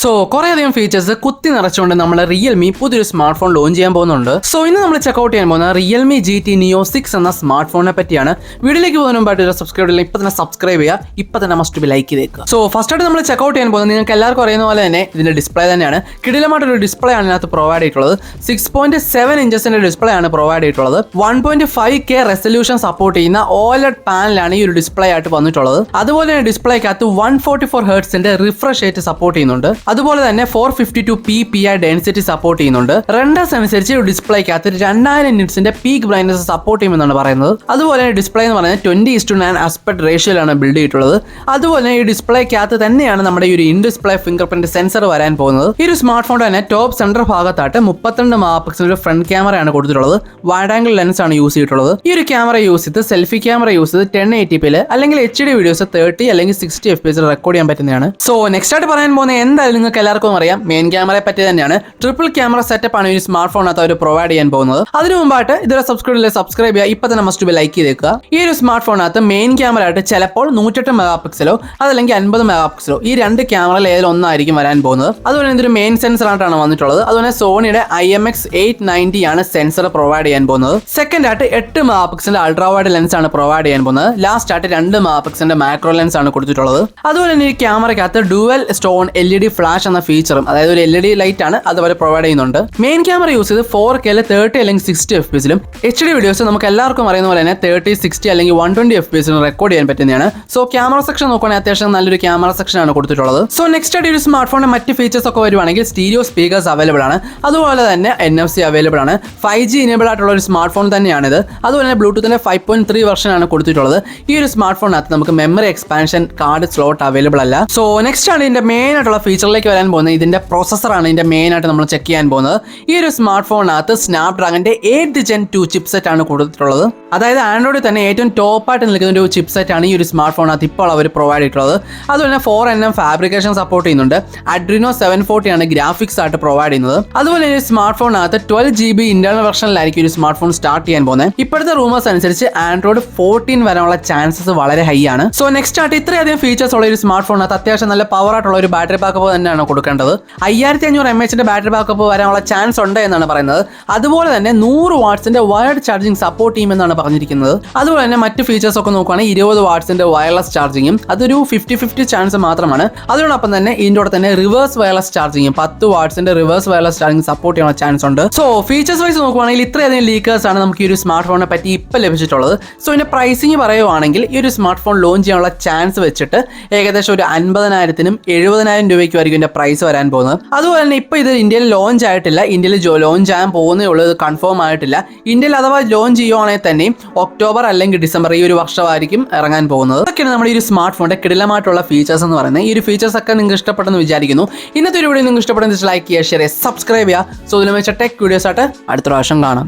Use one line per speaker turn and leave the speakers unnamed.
So കുറേയധികം features കുത്തി നിറച്ചുകൊണ്ട് നമ്മൾ റിയൽമി പുതിയൊരു സ്മാർട്ട് ഫോൺ ലോഞ്ച് ചെയ്യാൻ പോകുന്നുണ്ട്. സോ ഇന്ന് നമ്മൾ ചെക്കൗട്ട് ചെയ്യാൻ പോകുന്ന റിയൽമി GT Neo 6 എന്ന സ്മാർട്ട് ഫോണിനെ പറ്റിയാണ്. വീഡിയോയിലേക്ക് പോകുന്ന മുമ്പായിട്ട് സബ്സ്ക്രൈബ് ചെയ്യില്ല, ഇപ്പൊ തന്നെ സബ്സ്ക്രൈബ് ചെയ്യുക, ഇപ്പൊ തന്നെ മസ്റ്റ് ബി ലൈക്ക് ചെയ്തേക്കുക. സോ ഫസ്റ്റ് ആയിട്ട് നമ്മൾ ചെക്കൗട്ട് ചെയ്യാൻ പോകുന്നത് നിങ്ങൾക്ക് എല്ലാവർക്കും അറിയുന്ന പോലെ തന്നെ ഇതിന്റെ ഡിസ്പ്ലേ തന്നെയാണ്. കിടിലമായിട്ടൊരു ഡിസ്പ്ലേ ആണ് ഇതിനകത്ത് പ്രൊവൈഡ് ചെയ്തിട്ടുള്ളത്. 6.7 ഇഞ്ചസിന്റെ ഡിസ്പ്ലേ ആണ് പ്രൊവൈഡ് ചെയ്തിട്ടുള്ളത്. 1.5K റെസൊല്യൂഷൻ സപ്പോർട്ട് ചെയ്യുന്ന OLED പാനലാണ് ഈ ഒരു ഡിസ്പ്ലേ ആയിട്ട് വന്നിട്ടുള്ളത്. അതുപോലെ തന്നെ ഡിസ്പ്ലേക്കകത്ത് 144 ഹെർട്സിന്റെ റിഫ്രഷ് റേറ്റ് സപ്പോർട്ട് ചെയ്യുന്നുണ്ട്. അതുപോലെ തന്നെ 452 ppi ഡെൻസിറ്റി സപ്പോർട്ട് ചെയ്യുന്നുണ്ട്. റെൻഡേഴ്സ് അനുസരിച്ച് ഡിസ്പ്ലേക്കകത്ത് 2000 നിറ്റ്സിന്റെ പീക്ക് ബ്രൈറ്റ്നസ് സപ്പോർട്ട് ചെയ്യുമെന്നാണ് പറയുന്നത്. അതുപോലെ തന്നെ ഡിസ്പ്ലേ എന്ന് പറയുന്നത് 20:9 ആസ്പെക്ട് റേഷ്യോയിലാണ് ബിൽഡ് ചെയ്തിട്ടുള്ളത്. അതുപോലെ ഈ ഡിസ്പ്ലേക്കകത്ത് തന്നെയാണ് നമ്മുടെ ഈ ഒരു in display finger print sensor വരാൻ പോകുന്നത്. ഈ ഒരു സ്മാർട്ട് ഫോൺ തന്നെ ടോപ്പ് സെന്റർ ഭാഗത്തായിട്ട് 32 മെഗാപിക്സലിന്റെ ഫ്രണ്ട് ക്യാമറയാണ് കൊടുത്തിട്ടുള്ളത്. വൈഡ് ആംഗിൾ ലെൻസ് ആണ് യൂസ് ചെയ്തിട്ടുള്ളത്. ഈ ഒരു ക്യാമറ യൂസ് ചെയ്ത് സെൽഫി ക്യാമറ യൂസ് ചെയ്ത് 1080p അല്ലെങ്കിൽ HD വീഡിയോസ് 30 അല്ലെങ്കിൽ 60 FPS റെക്കോർഡ് ചെയ്യാൻ പറ്റുന്നതാണ്. സോ നെക്സ്റ്റ് ആയിട്ട് പറയാൻ പോകുന്ന എന്തായാലും നിങ്ങൾക്ക് എല്ലാവർക്കും അറിയാം, മെയിൻ ക്യാമറയെ പറ്റി തന്നെയാണ്. ട്രിപ്പിൾ ക്യാമറ സെറ്റപ്പ് ആണ് ഈ സ്മാർട്ട് ഫോണിനകത്ത് അവർ പ്രൊവൈഡ് ചെയ്യാൻ പോകുന്നത്. അതിനു മുമ്പായിട്ട് ഇതുവരെ സബ്സ്ക്രൈബ് ചെയ്യുക, ഇപ്പൊ തന്നെ മസ്റ്റ് ബി ലൈക്ക് ചെയ്തേക്കുക. ഈ ഒരു സ്മാർട്ട് ഫോണിനകത്ത് മെയിൻ ക്യാമറ ആയിട്ട് ചിലപ്പോൾ 108 മെഗാപിക്സലോ അതല്ലെങ്കിൽ 50 മെഗാപിക്സലോ ഈ രണ്ട് ക്യാമറയിൽ ഏതെങ്കിലും ഒന്നായിരിക്കും വരാൻ പോകുന്നത്. അതുപോലെ ഇതൊരു മെയിൻ സെൻസർ ആയിട്ടാണ് വന്നിട്ടുള്ളത്. അതുപോലെ സോണിയുടെ IMX890 ആണ് സെൻസർ പ്രൊവൈഡ് ചെയ്യാൻ പോകുന്നത്. സെക്കൻഡ് ആയിട്ട് 8 മെഗാപിക്സലിന്റെ അൾട്രാ വൈഡ് ലെൻസ് ആണ് പ്രൊവൈഡ് ചെയ്യാൻ പോകുന്നത്. ലാസ്റ്റ് ആയിട്ട് 2 മെഗാപിക്സലിന്റെ മാക്രോ ലെൻസ് ആണ് കൊടുത്തിട്ടുള്ളത്. അതുപോലെ തന്നെ ഈ ക്യാമറയ്ക്കകത്ത് ഡുവൽ സ്റ്റോൺ LED ഫ്ലാഷ് എന്ന ഫീച്ചറും, അതായത് ഒരു LED ലൈറ്റ് ആണ് അതുപോലെ പ്രൊവൈഡ് ചെയ്യുന്നുണ്ട്. മെയിൻ ക്യാമറ യൂസ് ചെയ്ത് 4K 30 അല്ലെങ്കിൽ 60 FPS HD വീഡിയോസ് നമുക്ക് എല്ലാവർക്കും അറിയുന്ന പോലെ തന്നെ 30, 60 അല്ലെങ്കിൽ 120 FPS റെക്കോർഡ് ചെയ്യാൻ പറ്റുന്നതാണ്. സോ ക്യാമറ സെക്ഷൻ നോക്കുകയാണെങ്കിൽ അത്യാവശ്യം നല്ലൊരു ക്യാമറ സെക്ഷൻ ആണ് കൊടുത്തിട്ടുള്ളത്. സോ നെക്സ്റ്റ് ആയിട്ട് ഒരു സ്മാർട്ട് ഫോണിന്റെ മറ്റ് ഫീച്ചേഴ്സ് ഒക്കെ വരുവാണെങ്കിൽ സ്റ്റീരിയോ സ്പീക്കേഴ്സ് അവൈലബിൾ ആണ്. അതുപോലെ തന്നെ NFC അവൈലബിൾ ആണ്. 5G ഇനേബിൾ ആയിട്ടുള്ള ഒരു സ്മാർട്ട് ഫോൺ തന്നെയാണിത്. അതുപോലെ തന്നെ ബ്ലൂടൂത്തിന്റെ 5.3 വെർഷൻ ആണ് കൊടുത്തിട്ടുള്ളത്. ഈ ഒരു സ്മാർട്ട് ഫോണിനകത്ത് നമുക്ക് memory expansion card slot available അല്ല. സോ നെക്സ്റ്റ് ആണ് ഇതിന്റെ മെയിൻ ആയിട്ടുള്ള ഫീച്ചറിലേക്ക് വരാൻ പോകുന്നത്. ഇതിന്റെ പ്രോസസ്സറാണ് ഇതിന്റെ മെയിൻ ആയിട്ട് നമ്മൾ ചെക്ക് ചെയ്യാൻ പോകുന്നത്. ഈ ഒരു സ്മാർട്ട് ഫോണിനകത്ത് സ്നാപ്ഡ്രാഗന്റെ 8th Gen 2 ചിപ്സെറ്റ് ആണ് കൊടുത്തിട്ടുള്ളത്. അതായത് ആൻഡ്രോയിഡിൽ തന്നെ ഏറ്റവും ടോപ്പായിട്ട് നിൽക്കുന്ന ഒരു ചിപ്സെറ്റ് ആണ് ഈ ഒരു സ്മാർട്ട് ഫോണിനകത്ത് ഇപ്പോൾ അവർ പ്രൊവൈഡ് ചെയ്തിട്ടുള്ളത്. അതുപോലെ തന്നെ 4nm ഫാബ്രിക്കേഷൻ സപ്പോർട്ട് ചെയ്യുന്നുണ്ട്. Adreno 740 ആണ് ഗ്രാഫിക്സ് ആയിട്ട് പ്രൊവൈഡ് ചെയ്യുന്നത്. അതുപോലെ ഈ സ്മാർട്ട് ഫോണിനകത്ത് 12GB ഇന്റർണൽ വെർഷനിലായിരിക്കും ഒരു സ്മാർട്ട് ഫോൺ സ്റ്റാർട്ട് ചെയ്യാൻ പോകുന്നത്. ഇപ്പോഴത്തെ റൂമേഴ്സ് അനുസരിച്ച് ആൻഡ്രോയിഡ് 14 വരാനുള്ള ചാൻസസ് വളരെ ഹൈ ആണ്. സോ നെക്സ്റ്റ് ആയിട്ട് ഇത്രയധികം ഫീച്ചേഴ്സ് ഉള്ള ഒരു സ്മാർട്ട് ഫോണിനകത്ത് അത്യാവശ്യം നല്ല പവർ ആയിട്ടുള്ള ഒരു ബാറ്ററി ബാക്കപ്പ് തന്നെയാണ് കൊടുക്കേണ്ടത്. 5500 mAh ബാറ്ററി ബാക്കപ്പ് വരാനുള്ള ചാൻസ് ഉണ്ട് എന്നാണ് പറയുന്നത്. അതുപോലെ തന്നെ 100 വാട്ട്സിന്റെ വയർഡ് ചാർജിങ് സപ്പോർട്ട് ചെയ്യുമെന്നാണ് പറഞ്ഞിരിക്കുന്നത്. അതുപോലെ തന്നെ മറ്റ് ഫീച്ചേഴ്സ് ഒക്കെ നോക്കുകയാണെങ്കിൽ 20 വാട്ട്സിന്റെ വയർലെസ് ചാർജിങ്ങും അതൊരു 50-50 ചാൻസ് മാത്രമാണ്. അതിനോടൊപ്പം തന്നെ ഇതിൻ്റെ തന്നെ റിവേഴ്സ് വയർലെസ് ചാർജിങ്ങും 10 വാട്ട്സിന്റെ റിവേഴ്സ് വയർലെസ് ചാർജിങ് സപ്പോർട്ട് ചെയ്യാനുള്ള ചാൻസ് ഉണ്ട്. സോ ഫീച്ചേഴ്സ് വൈസ് നോക്കുകയാണെങ്കിൽ ഇത്രയധികം ലീക്കേഴ്സ് ആണ് നമുക്ക് ഈ ഒരു സ്മാർട്ട് ഫോണിനെ പറ്റി ഇപ്പോൾ ലഭിച്ചിട്ടുള്ളത്. സോ ഇതിന്റെ പ്രൈസിങ് പറയുവാണെങ്കിൽ ഈ ഒരു സ്മാർട്ട് ഫോൺ ലോഞ്ച് ചെയ്യാനുള്ള ചാൻസ് വെച്ചിട്ട് ഏകദേശം ഒരു 50,000-നും 70,000 രൂപയ്ക്കും ആയിരിക്കും ഇതിന്റെ പ്രൈസ് വരാൻ പോകുന്നത്. അതുപോലെ തന്നെ ഇപ്പോൾ ഇത് ഇന്ത്യയിൽ ലോഞ്ച് ആയിട്ടില്ല. ഇന്ത്യയിൽ ലോഞ്ച് ആകാൻ പോകുന്നേ ഉള്ളൂ, ഇത് കൺഫേം ആയിട്ടില്ല. ഇന്ത്യയിൽ അഥവാ ലോഞ്ച് ചെയ്യുവാണെങ്കിൽ തന്നെ ഒക്ടോബർ അല്ലെങ്കിൽ ഡിസംബർ ഈ ഒരു വർഷമായിരിക്കും ഇറങ്ങാൻ പോകുന്നത്. അതൊക്കെയാണ് നമ്മുടെ ഈ ഒരു സ്മാർട്ട് ഫോണിന്റെ കിടിലമായിട്ടുള്ള ഫീച്ചേഴ്സ് എന്ന് പറയുന്നത്. ഈ ഒരു ഫീച്ചേഴ്സ് ഒക്കെ നിങ്ങൾക്ക് ഇഷ്ടപ്പെട്ടെന്ന് വിചാരിക്കുന്നു. ഇന്നത്തെ ഒരു വീഡിയോ നിങ്ങൾക്ക് ഇഷ്ടപ്പെടുന്ന ലൈക്ക് ചെയ്യുക, ഷെയർ ചെയ്യുക, സബ്സ്ക്രൈബ് ചെയ്യുക. സോ ഇതിലും വെച്ച ടെക് വീഡിയോസ് ആയിട്ട് അടുത്ത പ്രാവശ്യം കാണാം.